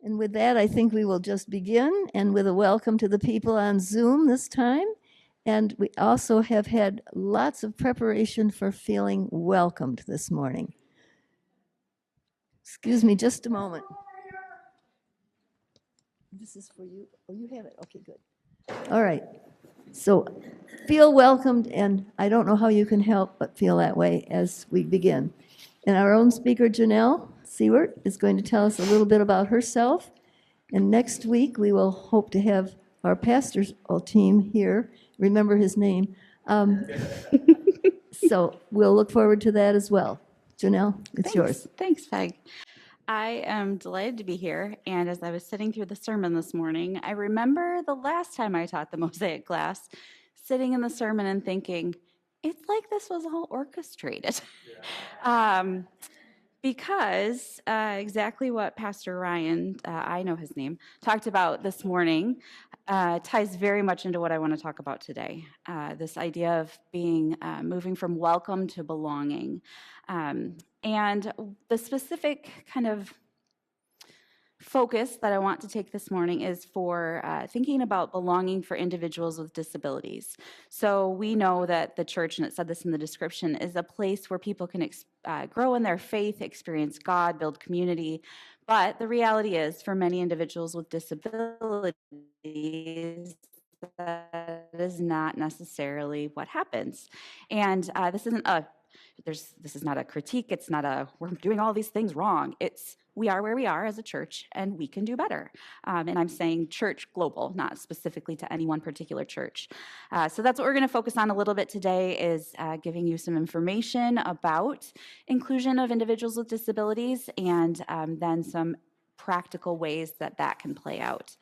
And with that, I think we will just begin, and with a welcome to the people on Zoom this time. And we also have had lots of preparation for feeling welcomed this morning. Excuse me just a moment. This is for you. Oh, you have it. Okay, good. All right. So feel welcomed, and I don't know how you can help but feel that way as we begin. And our own speaker, Janelle Seward, is going to tell us a little bit about herself. And next week, we will hope to have our pastor's team here. Remember his name. So we'll look forward to that as well. Janelle, it's yours. Thanks, Peg. I am delighted to be here, and as I was sitting through the sermon this morning, I remember the last time I taught the Mosaic class, sitting in the sermon and thinking, it's like this was all orchestrated. Yeah. Because exactly what Pastor Ryan, I know his name, talked about this morning ties very much into what I want to talk about today. This idea of being, moving from welcome to belonging. And the specific kind of focus that I want to take this morning is for thinking about belonging for individuals with disabilities. So we know that the church, and it said this in the description, is a place where people can grow in their faith, experience God, build community. But the reality is, for many individuals with disabilities, that is not necessarily what happens. And this is not a critique. It's not a, we're doing all these things wrong. It's, we are where we are as a church, and we can do better. And I'm saying church global, not specifically to any one particular church. So that's what we're going to focus on a little bit today, is giving you some information about inclusion of individuals with disabilities, and then some practical ways that that can play out.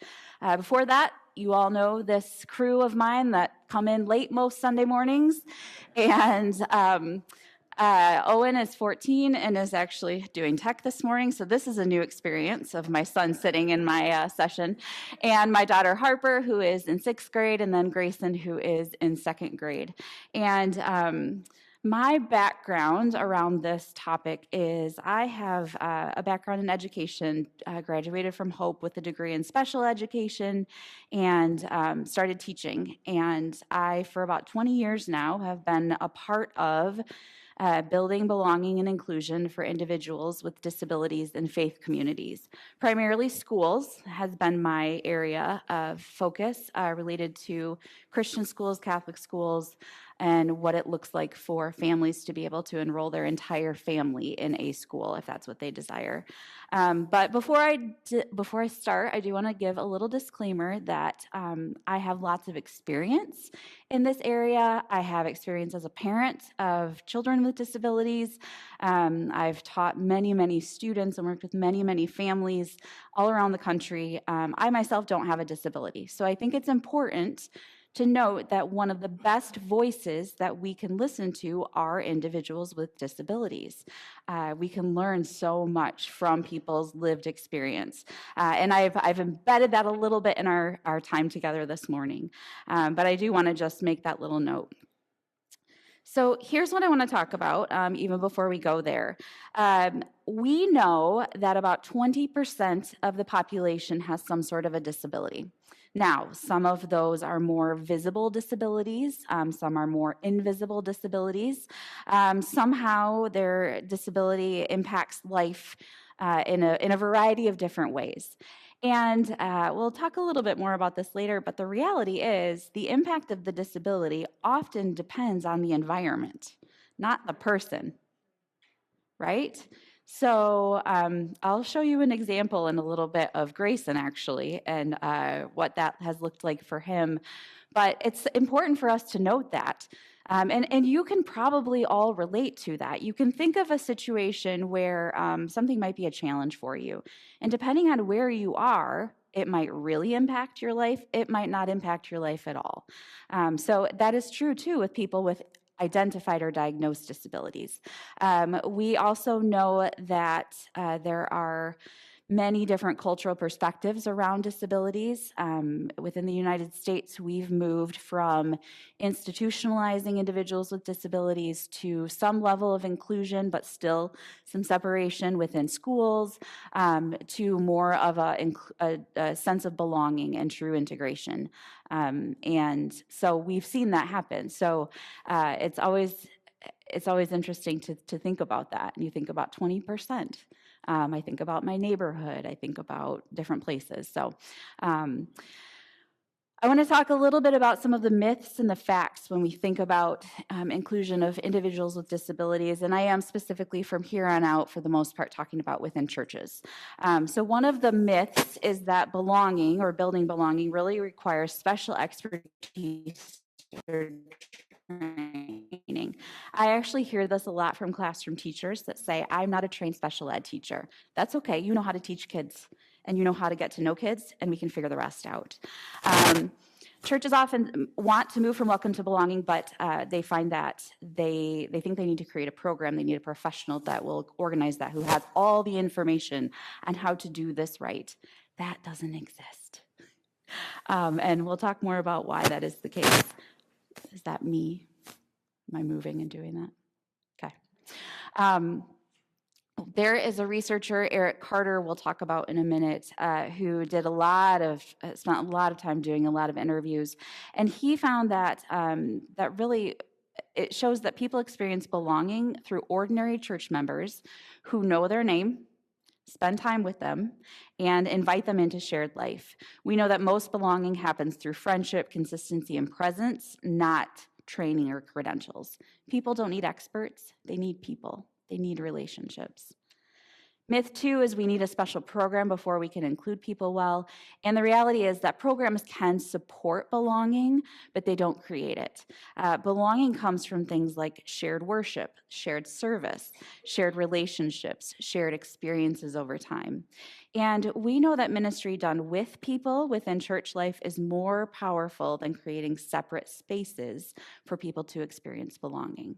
Before that, you all know this crew of mine that come in late most Sunday mornings, and Owen is 14 and is actually doing tech this morning, so this is a new experience of my son sitting in my session, and my daughter Harper, who is in 6th grade, and then Grayson, who is in 2nd grade. And my background around this topic is I have a background in education, graduated from Hope with a degree in special education, and started teaching. And I, for about 20 years now, have been a part of building belonging and inclusion for individuals with disabilities in faith communities. Primarily schools has been my area of focus, related to Christian schools, Catholic schools, and what it looks like for families to be able to enroll their entire family in a school if that's what they desire. But before I start, I do want to give a little disclaimer that I have lots of experience in this area. I have experience as a parent of children with disabilities. I've taught many students and worked with many families all around the country. I myself don't have a disability, so I think it's important to note that one of the best voices that we can listen to are individuals with disabilities. We can learn so much from people's lived experience. And I've embedded that a little bit in our time together this morning. But I do want to just make that little note. So here's what I want to talk about, even before we go there. We know that about 20% of the population has some sort of a disability. Now, some of those are more visible disabilities, some are more invisible disabilities. Somehow their disability impacts life in a variety of different ways. And we'll talk a little bit more about this later, but the reality is the impact of the disability often depends on the environment, not the person, right? So I'll show you an example in a little bit of Grayson, actually, and what that has looked like for him. But it's important for us to note that. And you can probably all relate to that. You can think of a situation where something might be a challenge for you. And depending on where you are, it might really impact your life. It might not impact your life at all. So that is true, too, with people with identified or diagnosed disabilities. We also know that there are many different cultural perspectives around disabilities. Within the United States, we've moved from institutionalizing individuals with disabilities to some level of inclusion, but still some separation within schools, to more of a sense of belonging and true integration. And so we've seen that happen. So it's always interesting to think about that. And you think about 20%. I think about my neighborhood. I think about different places. So I want to talk a little bit about some of the myths and the facts when we think about inclusion of individuals with disabilities. And I am specifically from here on out, for the most part, talking about within churches. So one of the myths is that belonging or building belonging really requires special expertise or training. I actually hear this a lot from classroom teachers that say, I'm not a trained special ed teacher. That's okay. You know how to teach kids, and you know how to get to know kids, and we can figure the rest out. Churches often want to move from welcome to belonging, but they find that they think they need to create a program. They need a professional that will organize that, who has all the information on how to do this right. That doesn't exist. And we'll talk more about why that is the case. Is that me? Am I moving and doing that? Okay. There is a researcher, Eric Carter, we'll talk about in a minute, who did spent a lot of time doing a lot of interviews, and he found that that really it shows that people experience belonging through ordinary church members who know their name, spend time with them, and invite them into shared life. We know that most belonging happens through friendship, consistency, and presence, not training or credentials. People don't need experts, they need people. They need relationships. Myth 2 is we need a special program before we can include people well. And the reality is that programs can support belonging, but they don't create it. Belonging comes from things like shared worship, shared service, shared relationships, shared experiences over time. And we know that ministry done with people within church life is more powerful than creating separate spaces for people to experience belonging.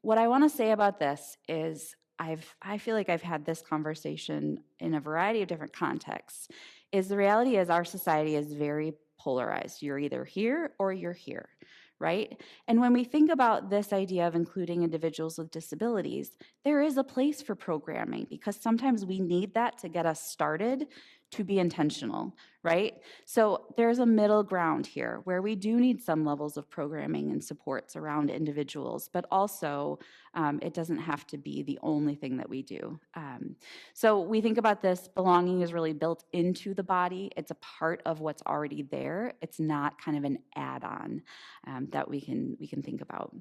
What I want to say about this is I feel like I've had this conversation in a variety of different contexts, is the reality is our society is very polarized. You're either here or you're here, right? And when we think about this idea of including individuals with disabilities, there is a place for programming because sometimes we need that to get us started to be intentional, right? So there's a middle ground here where we do need some levels of programming and supports around individuals, but also it doesn't have to be the only thing that we do. So we think about this, belonging is really built into the body. It's a part of what's already there. It's not kind of an add-on that we can think about.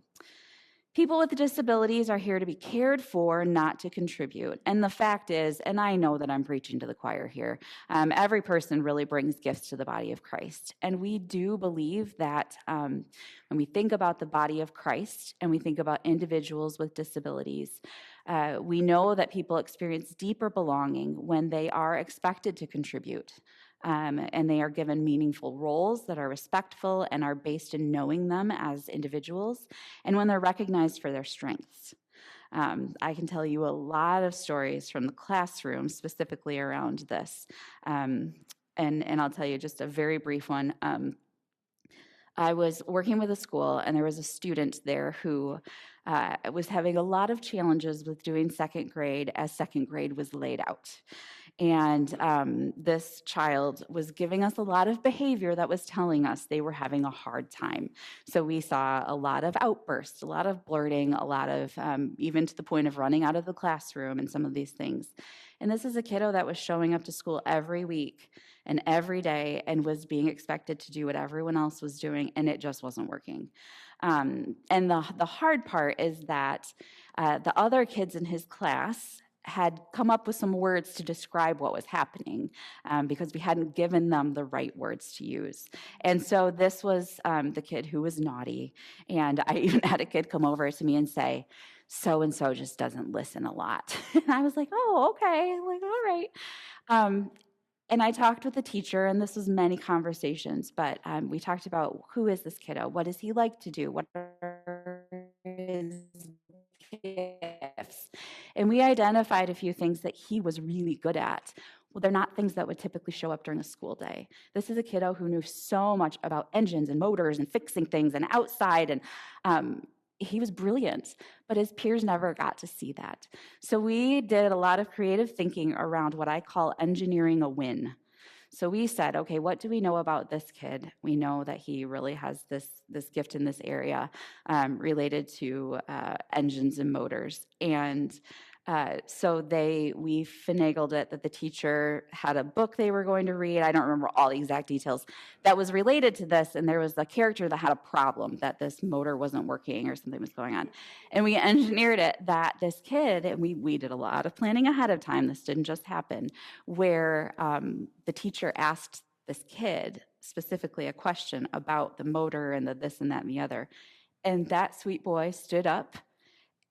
People with disabilities are here to be cared for, not to contribute. And the fact is, and I know that I'm preaching to the choir here, every person really brings gifts to the body of Christ. And we do believe that when we think about the body of Christ and we think about individuals with disabilities, we know that people experience deeper belonging when they are expected to contribute. And they are given meaningful roles that are respectful and are based in knowing them as individuals, and when they're recognized for their strengths. I can tell you a lot of stories from the classroom specifically around this, and I'll tell you just a very brief one. I was working with a school, and there was a student there who was having a lot of challenges with doing second grade as second grade was laid out. And this child was giving us a lot of behavior that was telling us they were having a hard time. So we saw a lot of outbursts, a lot of blurting, a lot of even to the point of running out of the classroom and some of these things. And this is a kiddo that was showing up to school every week and every day and was being expected to do what everyone else was doing, and it just wasn't working. And the hard part is that the other kids in his class had come up with some words to describe what was happening because we hadn't given them the right words to use. And so this was the kid who was naughty. And I even had a kid come over to me and say, so-and-so just doesn't listen a lot. And I was like, oh, okay, like, all right. And I talked with the teacher, and this was many conversations, but we talked about who is this kiddo? What does he like to do? What are his gifts? And we identified a few things that he was really good at. Well, they're not things that would typically show up during a school day. This is a kiddo who knew so much about engines and motors and fixing things and outside, and he was brilliant, but his peers never got to see that. So we did a lot of creative thinking around what I call engineering a win. So we said, okay, what do we know about this kid? We know that he really has this gift in this area related to engines and motors. And so we finagled it that the teacher had a book they were going to read. I don't remember all the exact details that was related to this. And there was a character that had a problem, that this motor wasn't working or something was going on. And we engineered it that this kid, and we did a lot of planning ahead of time. This didn't just happen, where the teacher asked this kid specifically a question about the motor and the this and that and the other. And that sweet boy stood up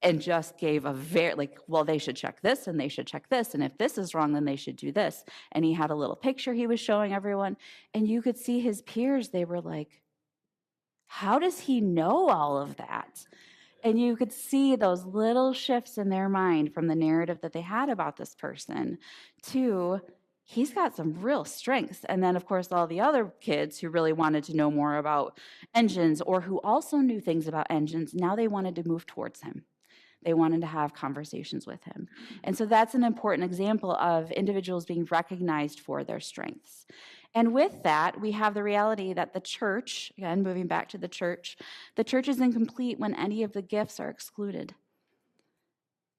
and just gave a very, like, well, they should check this and they should check this. And if this is wrong, then they should do this. And he had a little picture he was showing everyone. And you could see his peers, they were like, how does he know all of that? And you could see those little shifts in their mind from the narrative that they had about this person to, he's got some real strengths. And then, of course, all the other kids who really wanted to know more about engines or who also knew things about engines, now they wanted to move towards him. They wanted to have conversations with him. And so that's an important example of individuals being recognized for their strengths. And with that, we have the reality that the church, again, moving back to the church is incomplete when any of the gifts are excluded.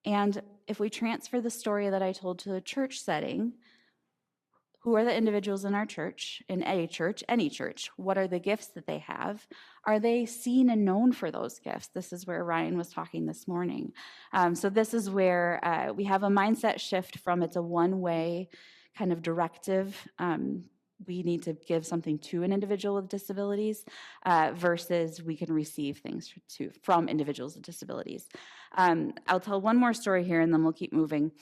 And if we transfer the story that I told to the church setting, who are the individuals in our church, in a church, any church? What are the gifts that they have? Are they seen and known for those gifts? This is where Ryan was talking this morning. So this is where we have a mindset shift from it's a one-way kind of directive. We need to give something to an individual with disabilities versus we can receive things from individuals with disabilities. I'll tell one more story here and then we'll keep moving.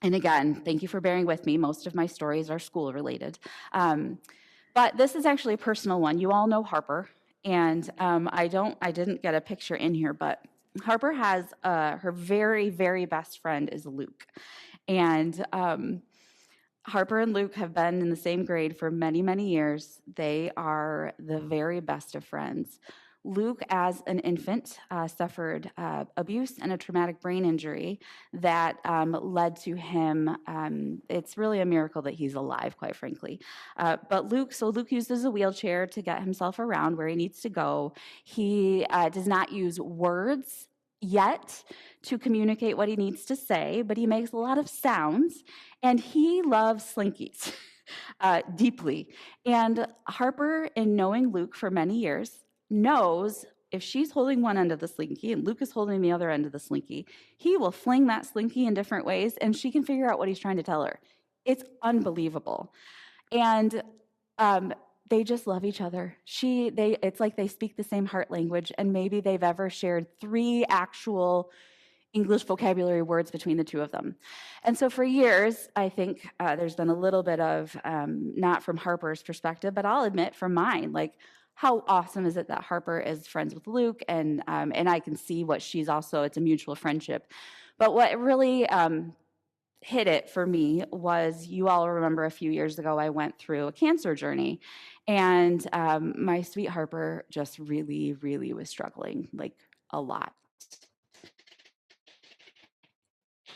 And again, thank you for bearing with me. Most of my stories are school related. But this is actually a personal one. You all know Harper. And I didn't get a picture in here, but Harper has her very, very best friend is Luke. And Harper and Luke have been in the same grade for many, many years. They are the very best of friends. Luke, as an infant, suffered abuse and a traumatic brain injury that led to him. It's really a miracle that he's alive, quite frankly. But Luke uses a wheelchair to get himself around where he needs to go. He does not use words yet to communicate what he needs to say, but he makes a lot of sounds, and he loves slinkies deeply. And Harper, in knowing Luke for many years, knows if she's holding one end of the slinky and Luke is holding the other end of the slinky, he will fling that slinky in different ways and she can figure out what he's trying to tell her. It's unbelievable. And they just love each other. It's like they speak the same heart language, and maybe they've ever shared 3 actual English vocabulary words between the two of them. And so for years, I think there's been a little bit of, not from Harper's perspective, but I'll admit from mine, like, how awesome is it that Harper is friends with Luke, and I can see what she's also, it's a mutual friendship. But what really hit it for me was, you all remember a few years ago, I went through a cancer journey, and my sweet Harper just really, really was struggling, like a lot.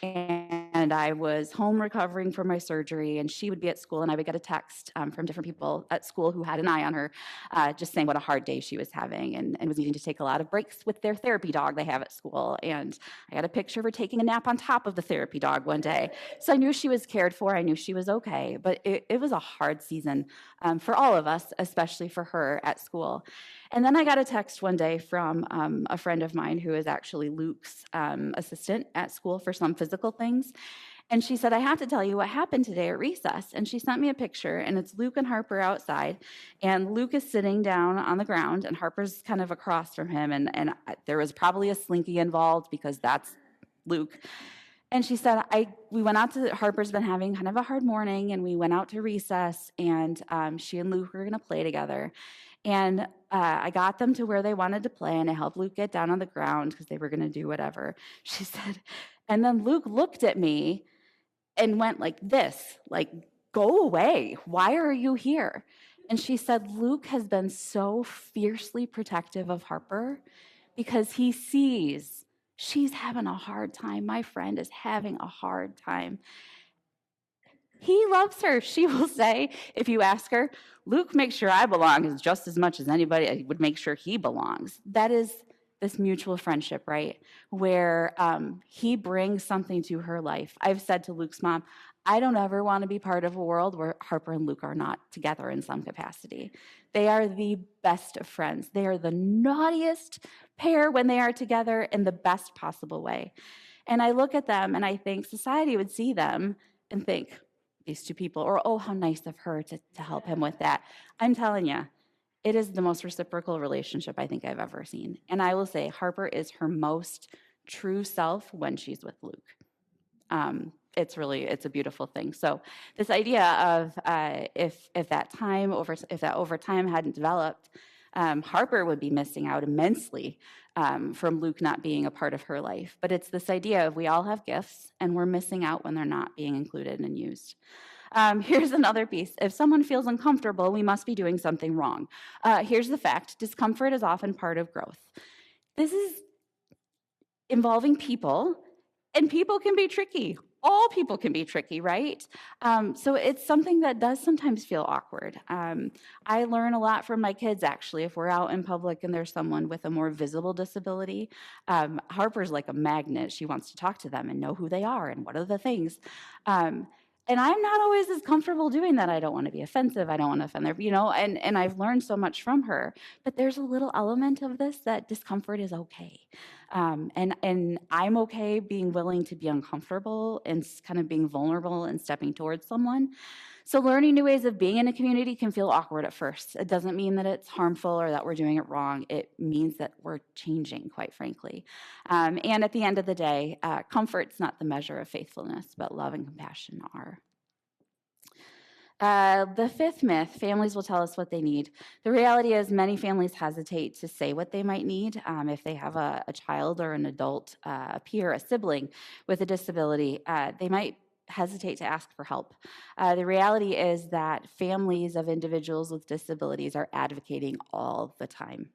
And I was home recovering from my surgery, and she would be at school, and I would get a text from different people at school who had an eye on her, just saying what a hard day she was having, and was needing to take a lot of breaks with their therapy dog they have at school. And I got a picture of her taking a nap on top of the therapy dog one day. So I knew she was cared for. I knew she was okay. But it was a hard season for all of us, especially for her at school. And then I got a text one day from a friend of mine who is actually Luke's assistant at school for some physical things. And she said, I have to tell you what happened today at recess. And she sent me a picture, and it's Luke and Harper outside. And Luke is sitting down on the ground, and Harper's kind of across from him. And there was probably a slinky involved because that's Luke. And she said, we went out to, Harper's been having kind of a hard morning, and we went out to recess, and she and Luke were going to play together. And I got them to where they wanted to play, and I helped Luke get down on the ground because they were going to do whatever. She said, and then Luke looked at me and went like this, like, go away. Why are you here? And she said, Luke has been so fiercely protective of Harper because he sees she's having a hard time. My friend is having a hard time. He loves her, she will say. If you ask her, Luke makes sure I belong just as much as anybody would make sure he belongs. That is this mutual friendship, right? Where he brings something to her life. I've said to Luke's mom, I don't ever want to be part of a world where Harper and Luke are not together in some capacity. They are the best of friends. They are the naughtiest pair when they are together in the best possible way. And I look at them and I think society would see them and think, these two people, or oh, how nice of her to help him with that. I'm telling you, it is the most reciprocal relationship I think I've ever seen. And I will say Harper is her most true self when she's with Luke. It's a beautiful thing. So this idea of if that over time hadn't developed, Harper would be missing out immensely from Luke not being a part of her life. But it's this idea of we all have gifts and we're missing out when they're not being included and used. Here's another piece. If someone feels uncomfortable, we must be doing something wrong. Here's the fact. Discomfort is often part of growth. This is involving people, and people can be tricky. All people can be tricky, right? So it's something that does sometimes feel awkward. I learn a lot from my kids, actually. If we're out in public and there's someone with a more visible disability, Harper's like a magnet. She wants to talk to them and know who they are and what are the things. And I'm not always as comfortable doing that. I don't want to be offensive. I don't want to offend their, and I've learned so much from her. But there's a little element of this that discomfort is okay. And I'm okay being willing to be uncomfortable and kind of being vulnerable and stepping towards someone. So learning new ways of being in a community can feel awkward at first. It doesn't mean that it's harmful or that we're doing it wrong. It means that we're changing, quite frankly. And at the end of the day, comfort's not the measure of faithfulness, but love and compassion are. The fifth myth, families will tell us what they need. The reality is many families hesitate to say what they might need if they have a child or an adult, a peer, a sibling with a disability. They might hesitate to ask for help. The reality is that families of individuals with disabilities are advocating all the time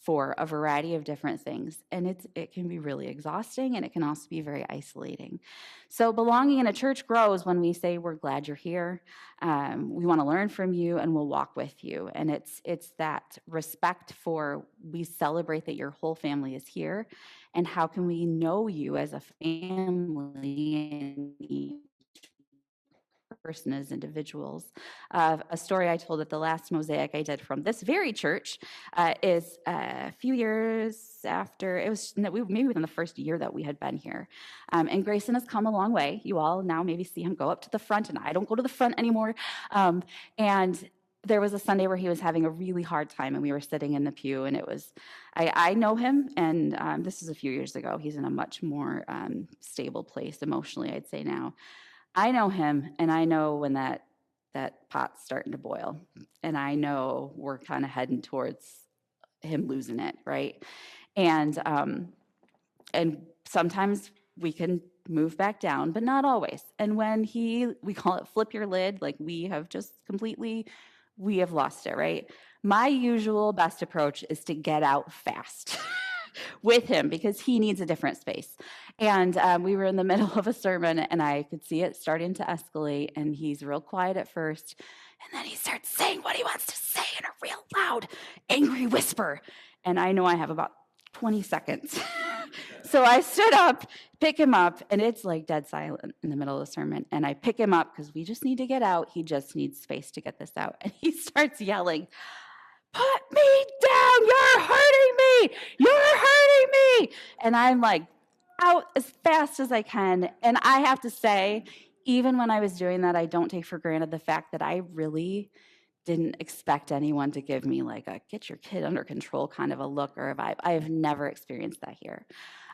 for a variety of different things. And it can be really exhausting, and it can also be very isolating. So belonging in a church grows when we say, we're glad you're here, we want to learn from you, and we'll walk with you. And it's that respect for, we celebrate that your whole family is here, and how can we know you as a family and each person as individuals. A story I told at the last Mosaic I did from this very church is a few years after, it was maybe within the first year that we had been here. And Grayson has come a long way. You all now maybe see him go up to the front, and I don't go to the front anymore. And there was a Sunday where he was having a really hard time, and we were sitting in the pew, and it was, I know him, and this is a few years ago. He's in a much more stable place emotionally, I'd say now. I know him, and I know when that pot's starting to boil, and I know we're kind of heading towards him losing it, right? And sometimes we can move back down, but not always. And when we call it flip your lid, like we have lost it, right? My usual best approach is to get out fast with him because he needs a different space. And we were in the middle of a sermon, and I could see it starting to escalate, and he's real quiet at first, and then he starts saying what he wants to say in a real loud, angry whisper. And I know I have about 20 seconds. So I stood up, pick him up, and it's like dead silent in the middle of the sermon. And I pick him up because we just need to get out. He just needs space to get this out. And he starts yelling, "Put me down, you're hurting me, you're hurting me." And I'm like out as fast as I can. And I have to say, even when I was doing that, I don't take for granted the fact that I really didn't expect anyone to give me like a get your kid under control kind of a look or a vibe. I have never experienced that here.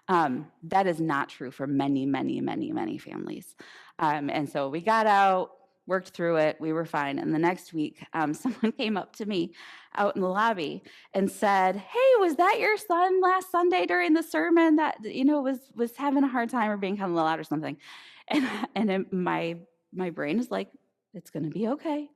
That is not true for many, many, many, many families. And so we got out, worked through it. We were fine. And the next week, someone came up to me out in the lobby and said, "Hey, was that your son last Sunday during the sermon that was having a hard time or being kind of loud or something?" And my brain is like, "It's going to be okay."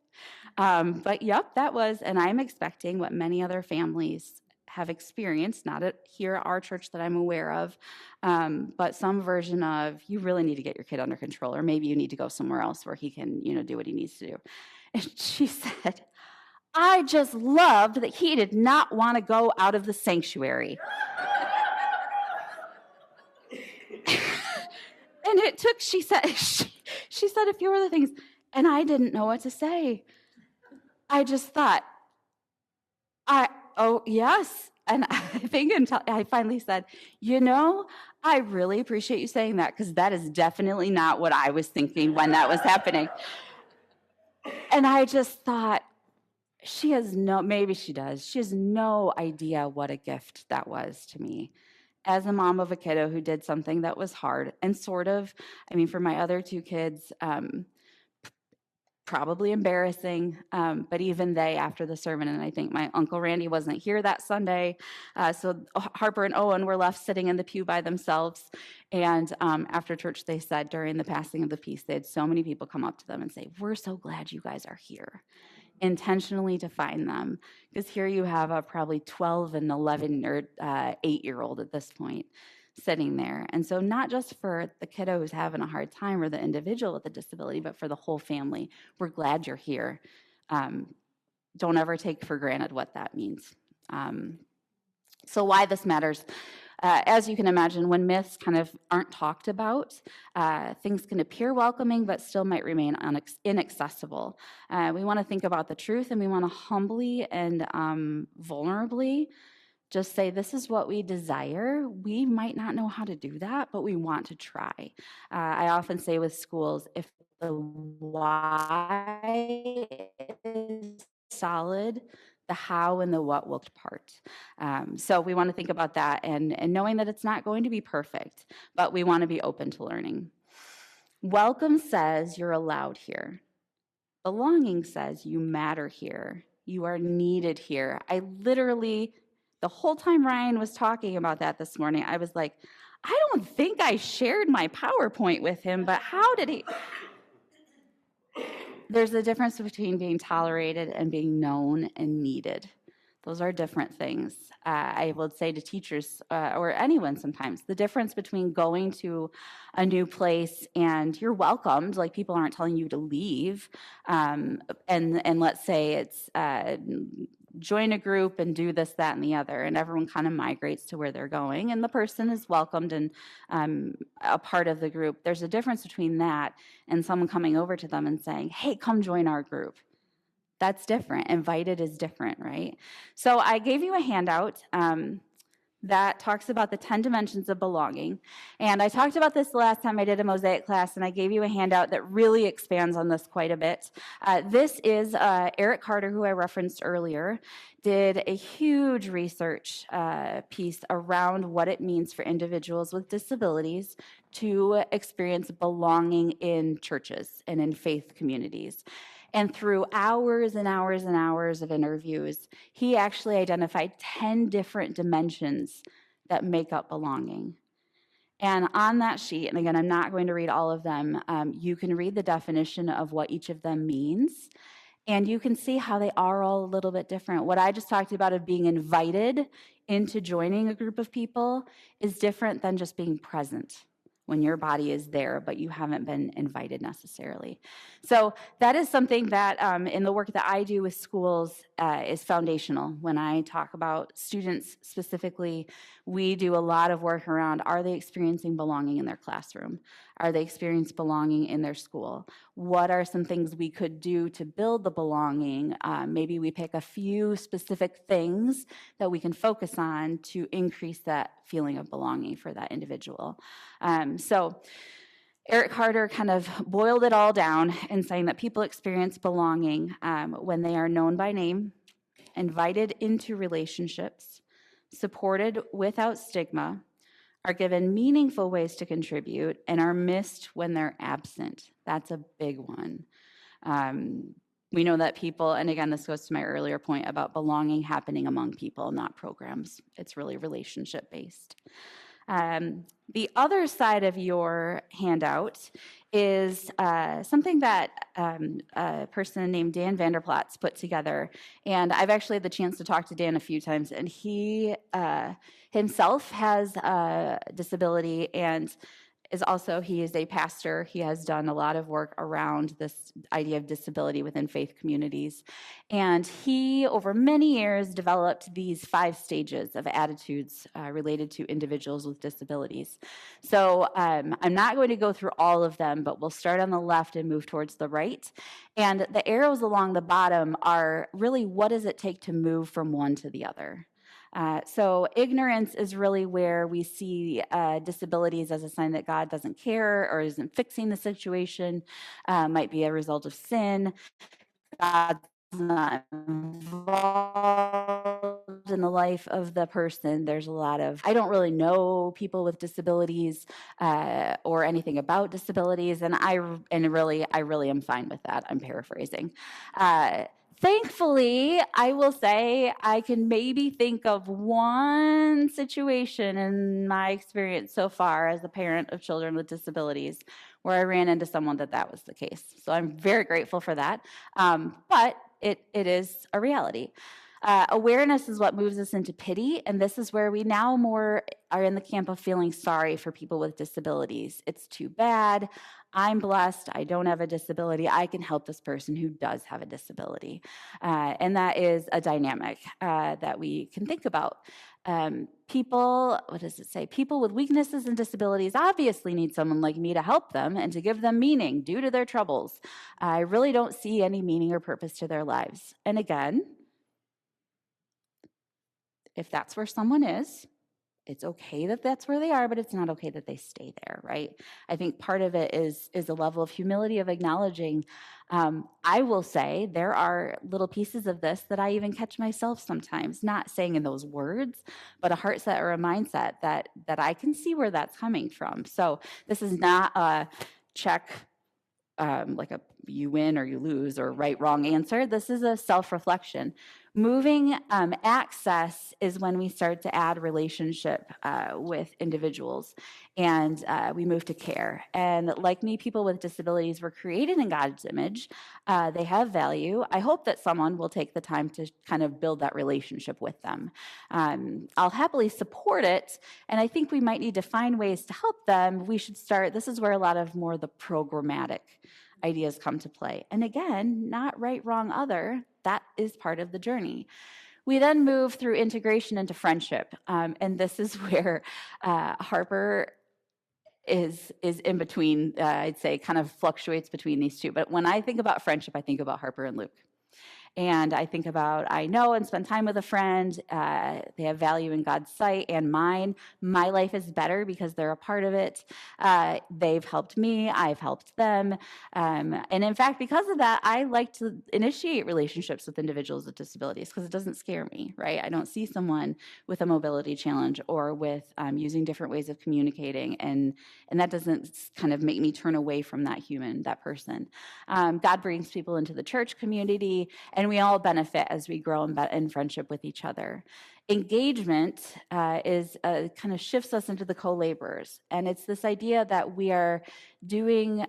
But yep, that was, and I'm expecting what many other families have experienced, not here at our church that I'm aware of, but some version of, you really need to get your kid under control, or maybe you need to go somewhere else where he can, do what he needs to do. And she said, "I just loved that he did not want to go out of the sanctuary." And it took, she said, she said a few other things, and I didn't know what to say. I just thought, oh, yes. And I think until I finally said, I really appreciate you saying that, because that is definitely not what I was thinking when that was happening. And I just thought, maybe she does. She has no idea what a gift that was to me as a mom of a kiddo who did something that was hard and for my other two kids, probably embarrassing, but even they, after the sermon, and I think my Uncle Randy wasn't here that Sunday, so Harper and Owen were left sitting in the pew by themselves, and after church, they said during the passing of the peace, they had so many people come up to them and say, "We're so glad you guys are here," intentionally to find them, because here you have a probably 12 and 11 or 8-year-old at this point sitting there. And so not just for the kiddo who's having a hard time or the individual with a disability, but for the whole family, we're glad you're here. Don't ever take for granted what that means. So why this matters. As you can imagine, when myths kind of aren't talked about, things can appear welcoming, but still might remain inaccessible. We want to think about the truth, and we want to humbly and vulnerably just say, this is what we desire. We might not know how to do that, but we want to try. I often say with schools, if the why is solid, the how and the what will part. So we want to think about that, and knowing that it's not going to be perfect, but we want to be open to learning. Welcome says you're allowed here. Belonging says you matter here. You are needed here. I literally, the whole time Ryan was talking about that this morning, I was like, I don't think I shared my PowerPoint with him, but how did he? There's a difference between being tolerated and being known and needed. Those are different things. I would say to teachers or anyone sometimes, the difference between going to a new place and you're welcomed, like people aren't telling you to leave, and let's say it's join a group and do this, that, and the other, and everyone kind of migrates to where they're going, and the person is welcomed and a part of the group. There's a difference between that and someone coming over to them and saying, "Hey, come join our group." That's different. Invited is different, right? So I gave you a handout that talks about the 10 dimensions of belonging. And I talked about this the last time I did a Mosaic class, and I gave you a handout that really expands on this quite a bit. This is Eric Carter, who I referenced earlier, did a huge research piece around what it means for individuals with disabilities to experience belonging in churches and in faith communities. And through hours and hours and hours of interviews, he actually identified 10 different dimensions that make up belonging. And on that sheet, and again, I'm not going to read all of them, you can read the definition of what each of them means, and you can see how they are all a little bit different. What I just talked about of being invited into joining a group of people is different than just being present when your body is there, but you haven't been invited necessarily. So that is something that in the work that I do with schools is foundational. When I talk about students specifically, we do a lot of work around, are they experiencing belonging in their classroom? Are they experiencing belonging in their school? What are some things we could do to build the belonging? Maybe we pick a few specific things that we can focus on to increase that feeling of belonging for that individual. So Eric Carter kind of boiled it all down in saying that people experience belonging when they are known by name, invited into relationships, supported without stigma, are given meaningful ways to contribute, and are missed when they're absent. That's a big one. We know that people, and again, this goes to my earlier point about belonging happening among people, not programs. It's really relationship based. The other side of your handout is something that a person named Dan Vanderplatz put together. And I've actually had the chance to talk to Dan a few times, and he himself has a disability and he is a pastor. He has done a lot of work around this idea of disability within faith communities. And he, over many years, developed these 5 stages of attitudes related to individuals with disabilities. So I'm not going to go through all of them, but we'll start on the left and move towards the right. And the arrows along the bottom are really what does it take to move from one to the other. So ignorance is really where we see disabilities as a sign that God doesn't care or isn't fixing the situation, might be a result of sin. God's not involved in the life of the person. There's a lot of, I don't really know people with disabilities or anything about disabilities, and I really am fine with that. I'm paraphrasing. Thankfully, I will say I can maybe think of one situation in my experience so far as a parent of children with disabilities where I ran into someone that was the case. So I'm very grateful for that. But it is a reality. Awareness is what moves us into pity, and this is where we now more are in the camp of feeling sorry for people with disabilities. It's too bad. I'm blessed. I don't have a disability. I can help this person who does have a disability. And that is a dynamic that we can think about. People, what does it say? People with weaknesses and disabilities obviously need someone like me to help them and to give them meaning due to their troubles. I really don't see any meaning or purpose to their lives. And again, if that's where someone is, it's okay that that's where they are, but it's not okay that they stay there, right? I think part of it is a level of humility of acknowledging. I will say there are little pieces of this that I even catch myself sometimes, not saying in those words, but a heart set or a mindset that I can see where that's coming from. So this is not a check like a you win or you lose or right, wrong answer. This is a self-reflection. Moving access is when we start to add relationship with individuals and we move to care. And like me, people with disabilities were created in God's image. They have value. I hope that someone will take the time to kind of build that relationship with them. I'll happily support it. And I think we might need to find ways to help them. We should start, this is where a lot of more the programmatic ideas come to play. And again, not right, wrong, other. That is part of the journey. We then move through integration into friendship. And this is where Harper is in between, I'd say kind of fluctuates between these two. But when I think about friendship, I think about Harper and Luke. And I think about, I know and spend time with a friend. They have value in God's sight and mine. My life is better because they're a part of it. They've helped me. I've helped them. And in fact, because of that, I like to initiate relationships with individuals with disabilities because it doesn't scare me, right? I don't see someone with a mobility challenge or with using different ways of communicating. And that doesn't kind of make me turn away from that human, that person. God brings people into the church community, and we all benefit as we grow in friendship with each other. Engagement is kind of shifts us into the co-laborers, and it's this idea that we are doing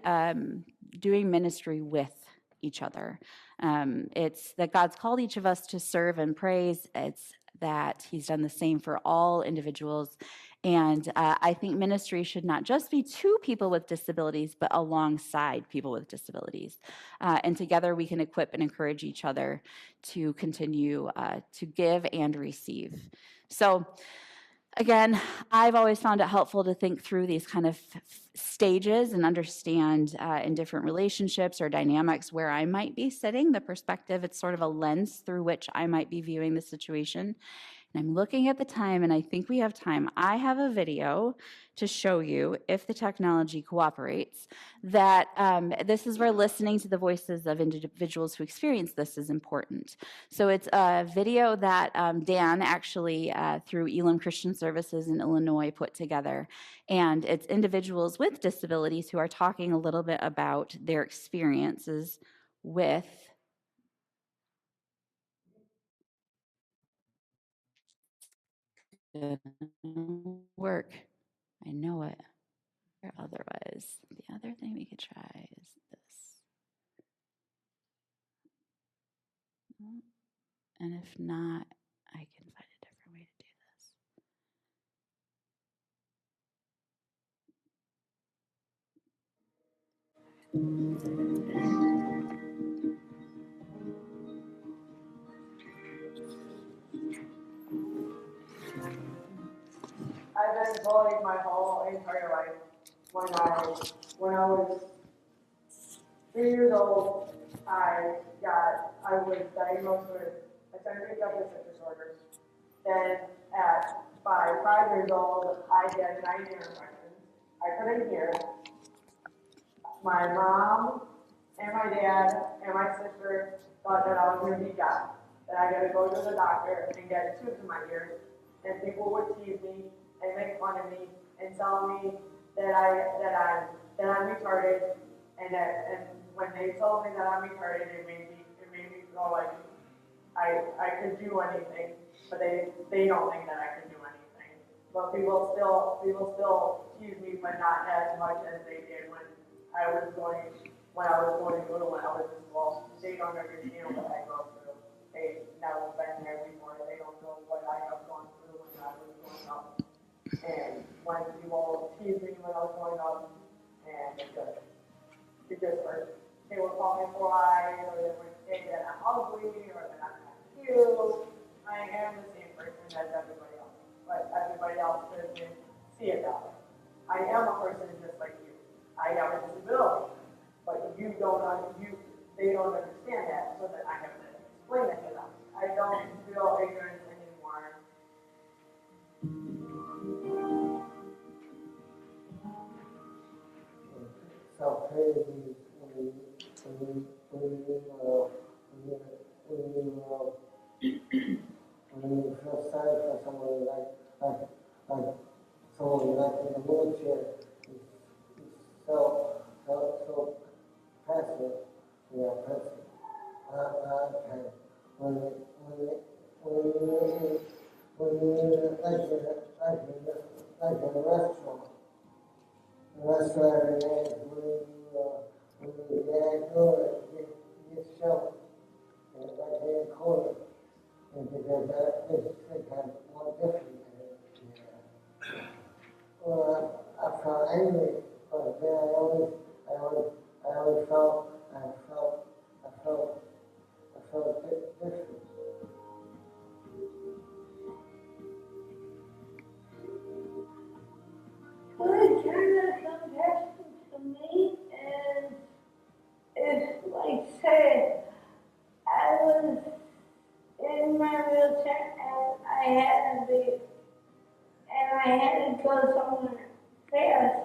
ministry with each other. It's that God's called each of us to serve and praise. It's that He's done the same for all individuals. And I think ministry should not just be to people with disabilities, but alongside people with disabilities. And together we can equip and encourage each other to continue to give and receive. So again, I've always found it helpful to think through these kind of stages and understand in different relationships or dynamics where I might be sitting, the perspective. It's sort of a lens through which I might be viewing the situation. And I'm looking at the time, and I think we have time. I have a video to show you, if the technology cooperates, that this is where listening to the voices of individuals who experience this is important. So it's a video that Dan actually, through Elam Christian Services in Illinois, put together. And it's individuals with disabilities who are talking a little bit about their experiences with work. I know it. Or otherwise, the other thing we could try is this. And if not, I can find a different way to do this. I've been bullied my whole entire life. When I was 3 years old, I was diagnosed with attention deficit disorder. Then by 5 years old, I had 9 ear infections. I couldn't hear. My mom and my dad and my sister thought that I was going to be deaf, that I got to go to the doctor and get tubes in my ears. And people would tease me and make fun of me and tell me that I'm retarded. And when they told me that I'm retarded, it made me feel like I could do anything. But they don't think that I can do anything. But people still tease me, but not as much as they did when I was going to school, when I was in school. They don't understand what I go through. They've never been there before. They don't know what I have gone through when I was growing up. And when people tease me when I was growing up, and it just hurt. They would call me fly, or they would say that I'm ugly, or that I'm not cute. I am the same person as everybody else, but everybody else doesn't see it that way. I am a person just like you. I have a disability, but they don't understand that, so that I have to explain it to them. I don't feel ignorance anymore. So crazy when you feel sorry for somebody like someone like in a wheelchair, it's so passive, passive. Okay. When you like in a restaurant. The restaurant is when you get through it, you show it right here in the corner. And because that is kind of more different. Well, I felt angry, but then I always felt different. Good kind of compassion to me, and it's like, say, I was in my wheelchair and I had to go somewhere fast.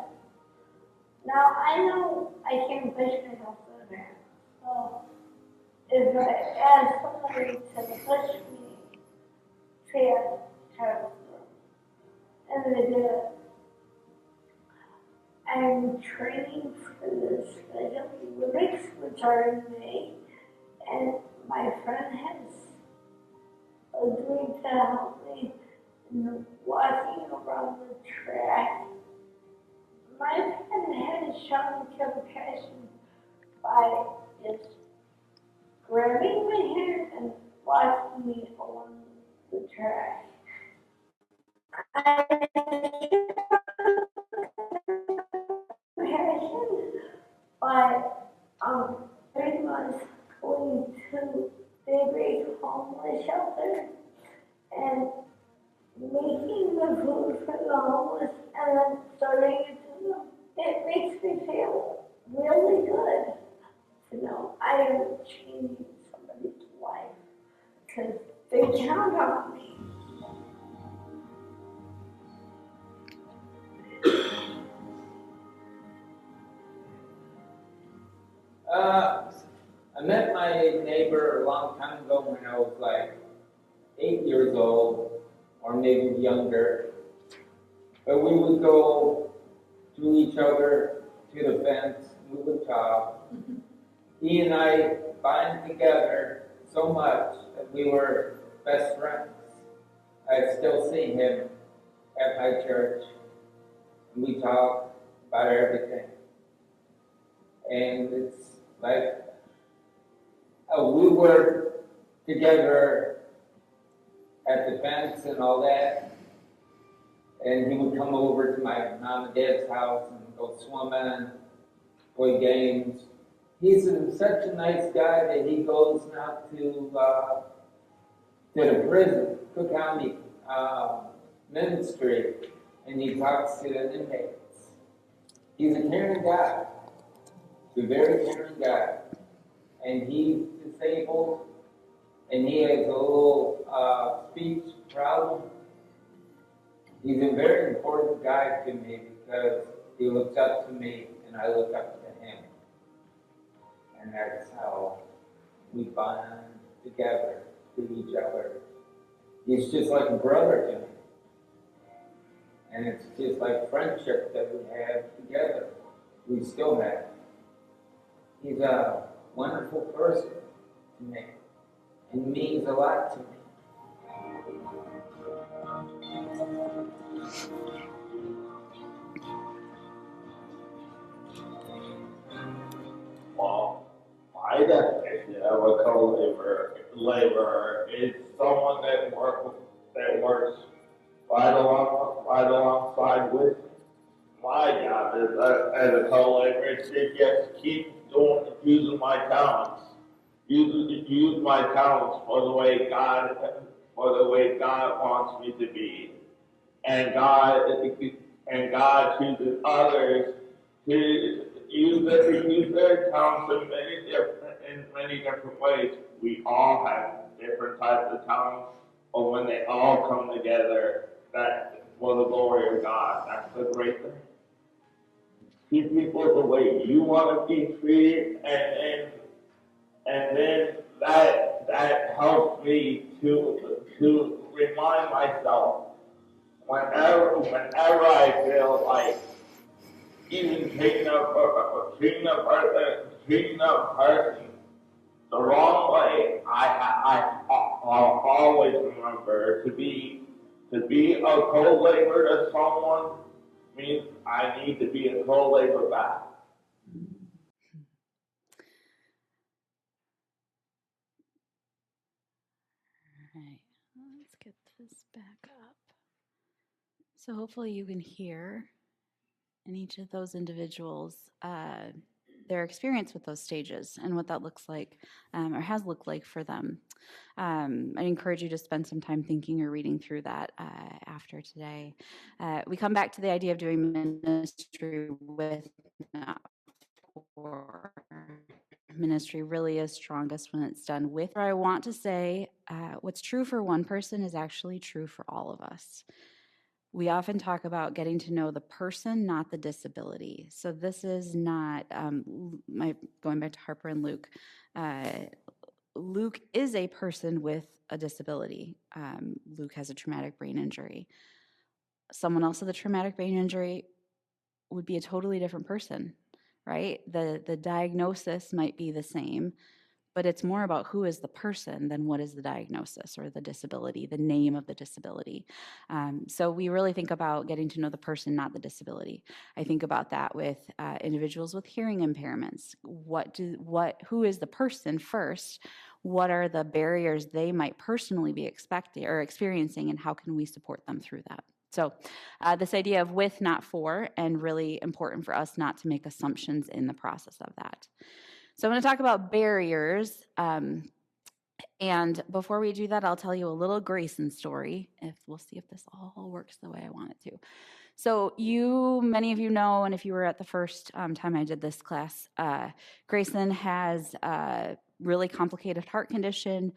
Now I know I can't push myself through there, so if I ask somebody to push me fast, and they did it. I'm training for the Special Olympics, which are in May, and my friend has agreed to help me in walking around the track. My friend has shown compassion by just grabbing my hair and walking me along the track. I compassion by pretty much going to the big homeless shelter and making the food for the homeless and then serving it to them. It makes me feel really good to know I am changing somebody's life because they count on me. I met my neighbor a long time ago when I was like 8 years old, or maybe younger. But we would go to each other to the fence, we would talk. he and I bind together so much that we were best friends. I still see him at my church, and we talk about everything. And it's like we were together at the fence and all that, and he would come over to my mom and dad's house and go swimming, play games. He's such a nice guy that he goes now to the prison, Cook County ministry, and he talks to the inmates. He's a caring guy. He's a very caring guy. And he's disabled, and he has a little speech problem. He's a very important guy to me because he looks up to me and I look up to him. And that's how we bond together to each other. He's just like a brother to me. And it's just like friendship that we have together. We still have. He's a wonderful person to me and means a lot to me. Well, my definition of a co-laborer is someone that works right alongside with me. My job is as a co-laborer is to just keep using my talents, use my talents for the way God wants me to be, and God chooses others to use their talents in many different ways. We all have different types of talents, but when they all come together, that's for the glory of God. That's the great thing. Treat people the way you want to be treated, and then that helps me to remind myself whenever I feel like even treating a person the wrong way, I'll always remember to be a co-laborer to someone means I need to be a co-laborer back. All right, let's get this back up. So hopefully you can hear in each of those individuals their experience with those stages and what that looks like or has looked like for them. I encourage you to spend some time thinking or reading through that after today. We come back to the idea of doing ministry with, not for. Ministry really is strongest when it's done with. I want to say what's true for one person is actually true for all of us. We often talk about getting to know the person, not the disability. So this is not, going back to Harper and Luke, Luke is a person with a disability. Luke has a traumatic brain injury. Someone else with a traumatic brain injury would be a totally different person, right? The diagnosis might be the same, but it's more about who is the person than what is the diagnosis or the disability, the name of the disability. So we really think about getting to know the person, not the disability. I think about that with individuals with hearing impairments. Who is the person first? What are the barriers they might personally be expecting or experiencing, and how can we support them through that? So this idea of with, not for, and really important for us not to make assumptions in the process of that. So I'm going to talk about barriers. And before we do that, I'll tell you a little Grayson story. We'll see if this all works the way I want it to. So many of you know, and if you were at the first time I did this class, Grayson has a really complicated heart condition.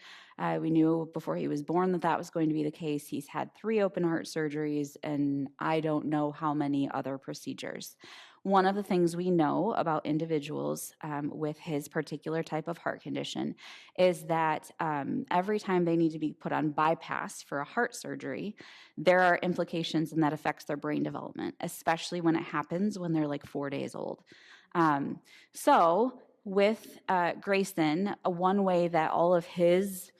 We knew before he was born that was going to be the case. He's had 3 open heart surgeries, and I don't know how many other procedures. One of the things we know about individuals with his particular type of heart condition is that every time they need to be put on bypass for a heart surgery, there are implications, and that affects their brain development, especially when it happens when they're like 4 days old. So with Grayson, one way that all of his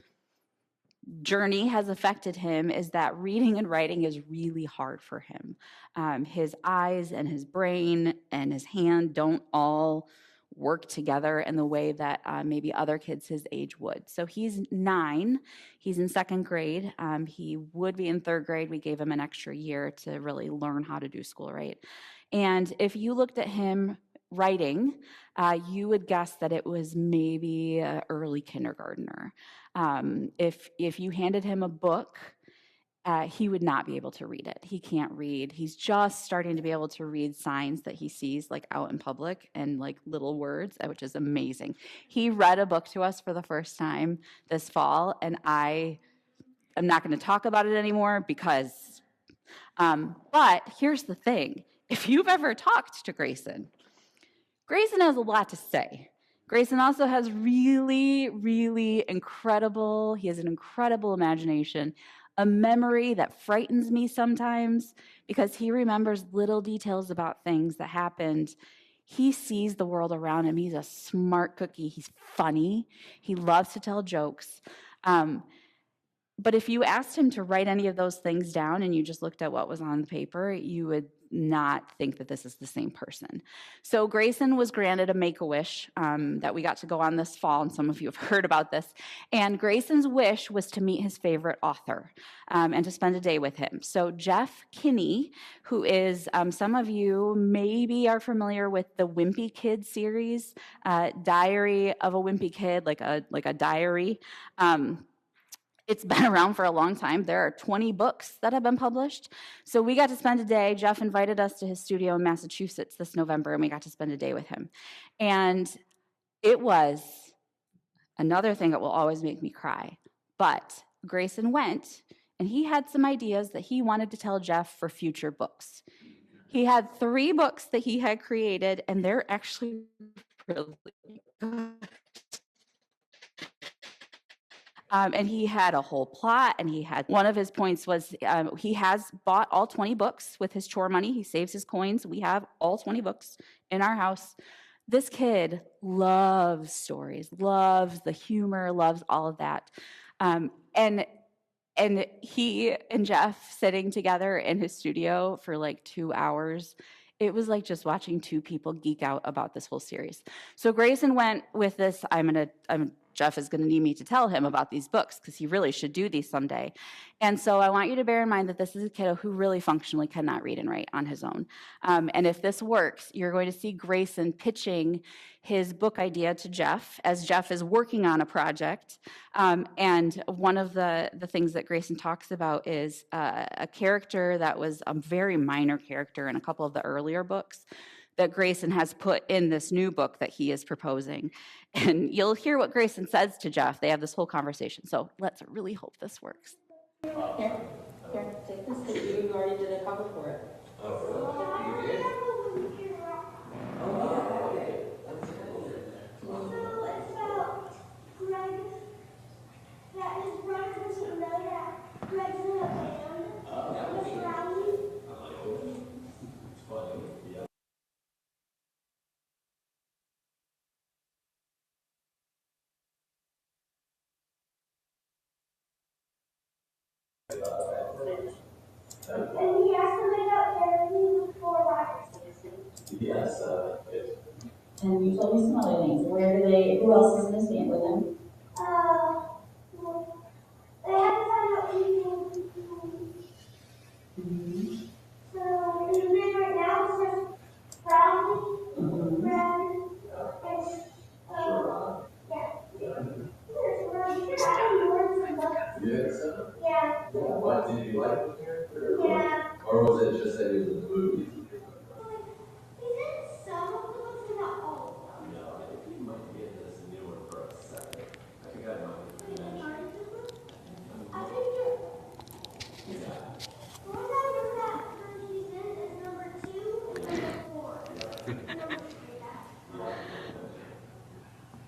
journey has affected him is that reading and writing is really hard for him. His eyes and his brain and his hand don't all work together in the way that maybe other kids his age would. So he's 9. He's in 2nd grade. He would be in 3rd grade. We gave him an extra year to really learn how to do school right. And if you looked at him writing, you would guess that it was maybe an early kindergartner. If you handed him a book, he would not be able to read it. He can't read. He's just starting to be able to read signs that he sees like out in public and like little words, which is amazing. He read a book to us for the first time this fall, and I'm not going to talk about it anymore because, but here's the thing. If you've ever talked to Grayson has a lot to say. Grayson also has really, really incredible, he has an incredible imagination, a memory that frightens me sometimes because he remembers little details about things that happened. He sees the world around him. He's a smart cookie. He's funny. He loves to tell jokes. But if you asked him to write any of those things down and you just looked at what was on the paper, you would not think that this is the same person. So Grayson was granted a Make-A-Wish that we got to go on this fall, and some of you have heard about this. And Grayson's wish was to meet his favorite author and to spend a day with him. So Jeff Kinney, who is, some of you maybe are familiar with the Wimpy Kid series, Diary of a Wimpy Kid, like a diary. It's been around for a long time. There are 20 books that have been published. So we got to spend a day. Jeff invited us to his studio in Massachusetts this November, and we got to spend a day with him. And it was another thing that will always make me cry. But Grayson went, and he had some ideas that he wanted to tell Jeff for future books. He had 3 books that he had created, and they're actually really good. And he had a whole plot, and he had one of his points was he has bought all 20 books with his chore money. He saves his coins. We have all 20 books in our house. This kid loves stories, loves the humor, loves all of that. And he and Jeff sitting together in his studio for like 2 hours, it was like just watching 2 people geek out about this whole series. So Grayson went with this, Jeff is going to need me to tell him about these books because he really should do these someday. And so I want you to bear in mind that this is a kiddo who really functionally cannot read and write on his own. And if this works, you're going to see Grayson pitching his book idea to Jeff as Jeff is working on a project. And one of the things that Grayson talks about is a character that was a very minor character in a couple of the earlier books that Grayson has put in this new book that he is proposing. And you'll hear what Grayson says to Jeff. They have this whole conversation. So let's really hope this works. Here, take this because you already did a cover for it. Oh, you did? Oh, yeah. So it's about Greg, that is Greg was familiar. Greg's in a band with Rowley. It's funny. Yeah. And he has to make up everything for Robertson. Yes, yes. And you told me some other things. Who else is in this band with them? Well, they have to find out people. So the band right now is just Rowley, Brad, and yeah. There's Rowley. Yes. Yeah. What did you like the character? Yeah. Or was it just that he was in the movie? He's in some of the books, but not all of them. No, I think you might get this new one for a second. I think I might. I think the one that he's in is number 2 and number 4.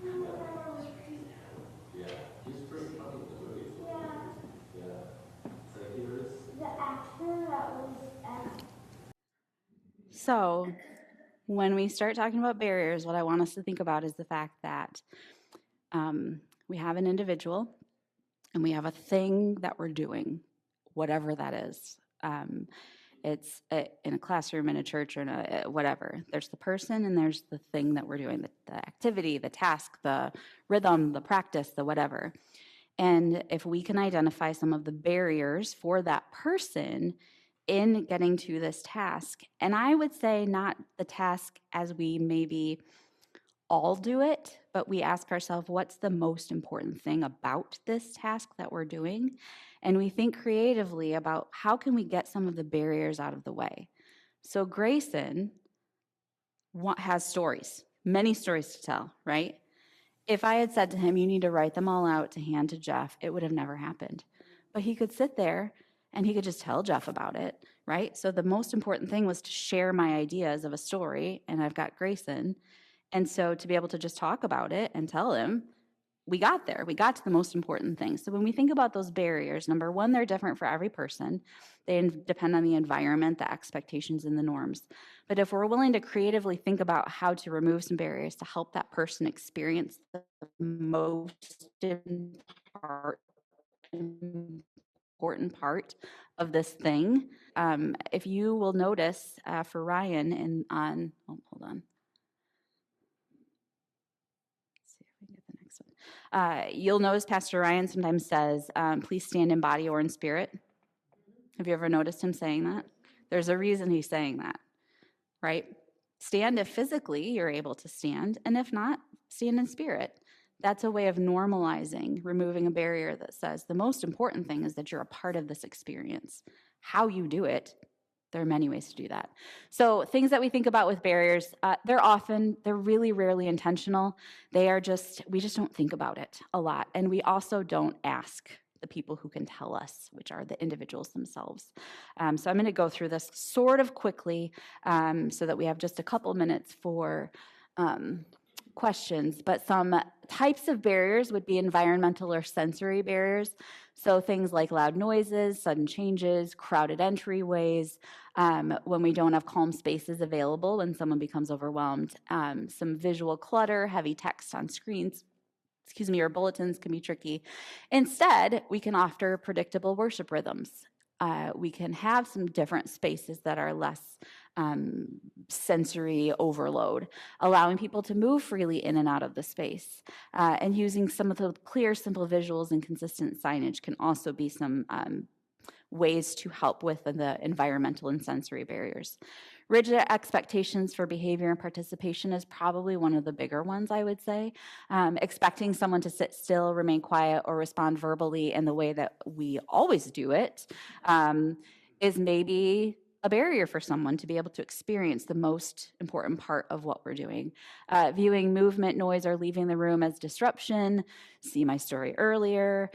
Number 3, Yeah, he's pretty funny in the movie. yeah. Yeah. So here's. The actor that was So when we start talking about barriers, what I want us to think about is the fact that we have an individual and we have a thing that we're doing, whatever that is. It's in a classroom, in a church, or in a whatever. There's the person and there's the thing that we're doing, the activity, the task, the rhythm, the practice, the whatever. And if we can identify some of the barriers for that person in getting to this task, and I would say not the task as we maybe all do it, but we ask ourselves, what's the most important thing about this task that we're doing? And we think creatively about how can we get some of the barriers out of the way. So Grayson has stories, many stories to tell, right? If I had said to him, you need to write them all out to hand to Jeff, it would have never happened. But he could sit there and he could just tell Jeff about it, right? So the most important thing was to share my ideas of a story, and I've got Grayson. And so to be able to just talk about it and tell him, we got there. We got to the most important thing. So when we think about those barriers, number one, they're different for every person. They depend on the environment, the expectations, and the norms. But if we're willing to creatively think about how to remove some barriers to help that person experience the most important part of this thing, if you will notice for Ryan hold on. You'll notice Pastor Ryan sometimes says, please stand in body or in spirit. Have you ever noticed him saying that? There's a reason he's saying that, right? Stand if physically you're able to stand, and if not, stand in spirit. That's a way of normalizing, removing a barrier that says the most important thing is that you're a part of this experience. How you do it, there are many ways to do that. So things that we think about with barriers, they're really rarely intentional. We just don't think about it a lot. And we also don't ask the people who can tell us, which are the individuals themselves. So I'm going to go through this sort of quickly so that we have just a couple minutes for questions. But some types of barriers would be environmental or sensory barriers. So things like loud noises, sudden changes, crowded entryways, when we don't have calm spaces available, when someone becomes overwhelmed, some visual clutter, heavy text on screens, or bulletins can be tricky. Instead, we can offer predictable worship rhythms. We can have some different spaces that are less sensory overload, allowing people to move freely in and out of the space. And using some of the clear, simple visuals and consistent signage can also be some ways to help with the environmental and sensory barriers. Rigid expectations for behavior and participation is probably one of the bigger ones, I would say. Expecting someone to sit still, remain quiet, or respond verbally in the way that we always do it is maybe a barrier for someone to be able to experience the most important part of what we're doing. Viewing movement, noise, or leaving the room as disruption, see my story earlier,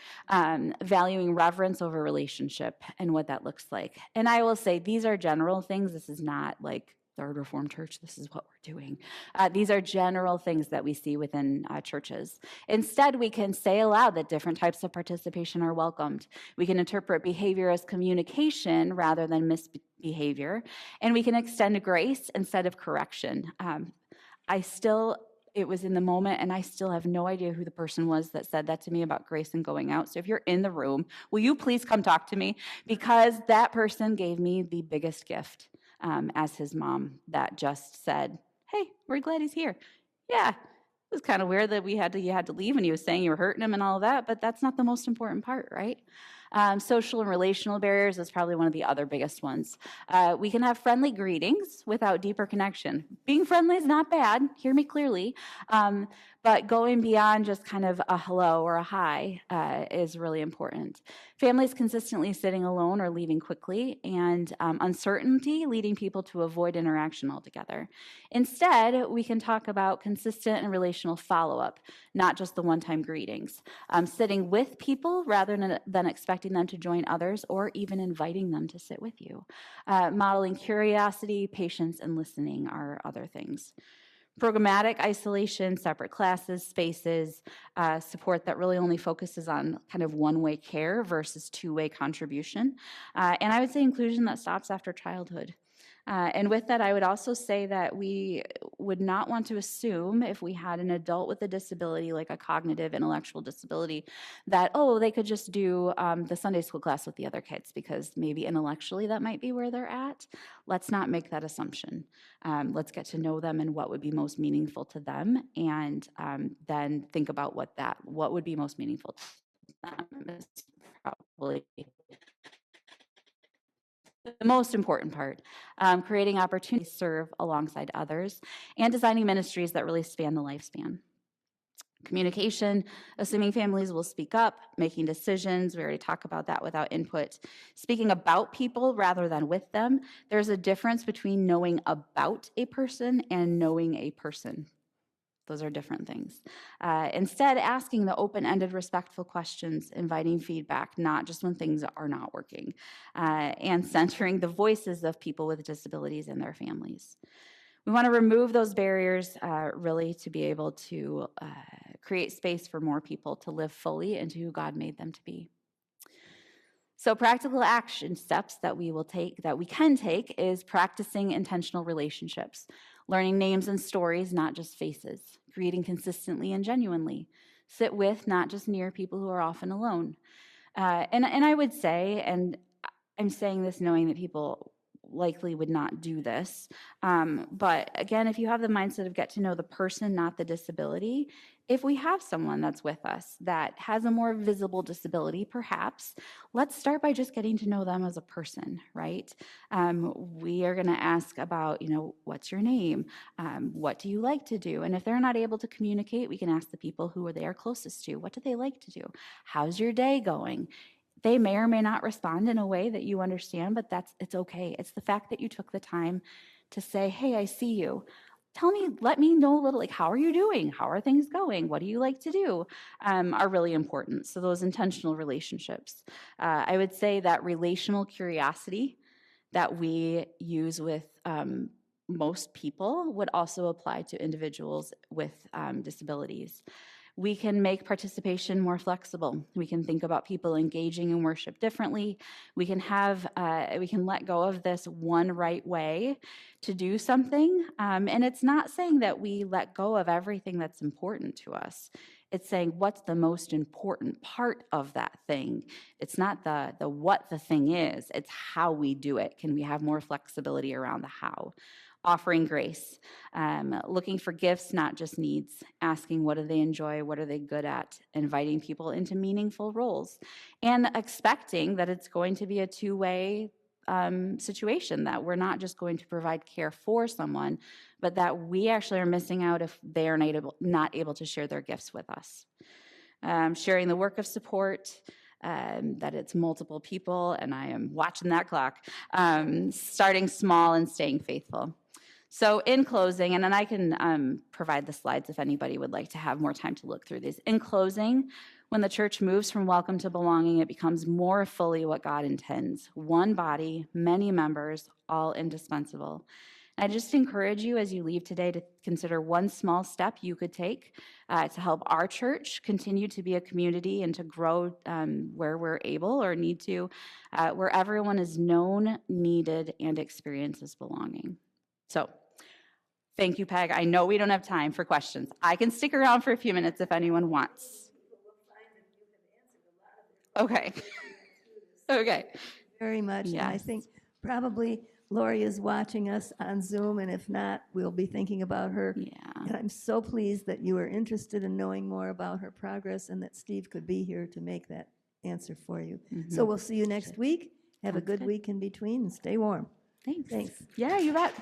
valuing reverence over relationship and what that looks like. And I will say these are general things. This is not like Third Reformed Church, this is what we're doing. These are general things that we see within churches. Instead, we can say aloud that different types of participation are welcomed. We can interpret behavior as communication rather than misbehavior, and we can extend grace instead of correction. It was in the moment, and I still have no idea who the person was that said that to me about grace and going out. So if you're in the room, will you please come talk to me? Because that person gave me the biggest gift as his mom that just said, hey, we're glad he's here. Yeah, it was kind of weird that you had to leave and he was saying you were hurting him and all of that, but that's not the most important part, right? Social and relational barriers is probably one of the other biggest ones. We can have friendly greetings without deeper connection. Being friendly is not bad, hear me clearly, but going beyond just kind of a hello or a hi is really important. Families consistently sitting alone or leaving quickly, and uncertainty leading people to avoid interaction altogether. Instead, we can talk about consistent and relational follow-up, not just the one-time greetings. Sitting with people rather than expecting them to join others or even inviting them to sit with you. Modeling curiosity, patience, and listening are other things. Programmatic isolation, separate classes, spaces, support that really only focuses on kind of one-way care versus two-way contribution. And I would say inclusion that stops after childhood. And with that, I would also say that we would not want to assume if we had an adult with a disability, like a cognitive intellectual disability, that, oh, they could just do the Sunday school class with the other kids because maybe intellectually that might be where they're at. Let's not make that assumption. Let's get to know them and what would be most meaningful to them, and then think about what would be most meaningful to them is probably the most important part. Creating opportunities to serve alongside others and designing ministries that really span the lifespan. Communication, assuming families will speak up, making decisions. We already talked about that without input. Speaking about people rather than with them. There's a difference between knowing about a person and knowing a person. Those are different things. Instead, asking the open-ended, respectful questions, inviting feedback, not just when things are not working, and centering the voices of people with disabilities and their families. We want to remove those barriers really to be able to create space for more people to live fully into who God made them to be. So practical action steps that we can take is practicing intentional relationships, learning names and stories, not just faces, greeting consistently and genuinely, sit with, not just near people who are often alone. And I would say, and I'm saying this knowing that people likely would not do this, but again, if you have the mindset of get to know the person, not the disability, if we have someone that's with us that has a more visible disability, perhaps, let's start by just getting to know them as a person, right? We are going to ask about, what's your name? What do you like to do? And if they're not able to communicate, we can ask the people who they are closest to, what do they like to do? How's your day going? They may or may not respond in a way that you understand, but it's okay. It's the fact that you took the time to say, hey, I see you. Let me know a little, like, how are you doing? How are things going? What do you like to do? Are really important. So those intentional relationships. I would say that relational curiosity that we use with most people would also apply to individuals with disabilities. We can make participation more flexible. We can think about people engaging in worship differently. We can let go of this one right way to do something. And it's not saying that we let go of everything that's important to us. It's saying what's the most important part of that thing. It's not the what the thing is, it's how we do it. Can we have more flexibility around the how? Offering grace, looking for gifts, not just needs, asking what do they enjoy, what are they good at, inviting people into meaningful roles, and expecting that it's going to be a two-way situation, that we're not just going to provide care for someone, but that we actually are missing out if they are not able to share their gifts with us. Sharing the work of support, that it's multiple people, and I am watching that clock, starting small and staying faithful. So in closing, and then I can provide the slides if anybody would like to have more time to look through these. In closing, when the church moves from welcome to belonging, it becomes more fully what God intends. One body, many members, all indispensable. I just encourage you as you leave today to consider one small step you could take to help our church continue to be a community and to grow where we're able or need to, where everyone is known, needed, and experiences belonging. So, thank you, Peg. I know we don't have time for questions. I can stick around for a few minutes if anyone wants. Okay. Okay. Very much. And I Yes. think probably Lori is watching us on Zoom, and if not, we'll be thinking about her. Yeah. And I'm so pleased that you are interested in knowing more about her progress and that Steve could be here to make that answer for you. So we'll see you next week. Have a Sounds good good. week in between and stay warm. Thanks. Thanks. Yeah, you bet.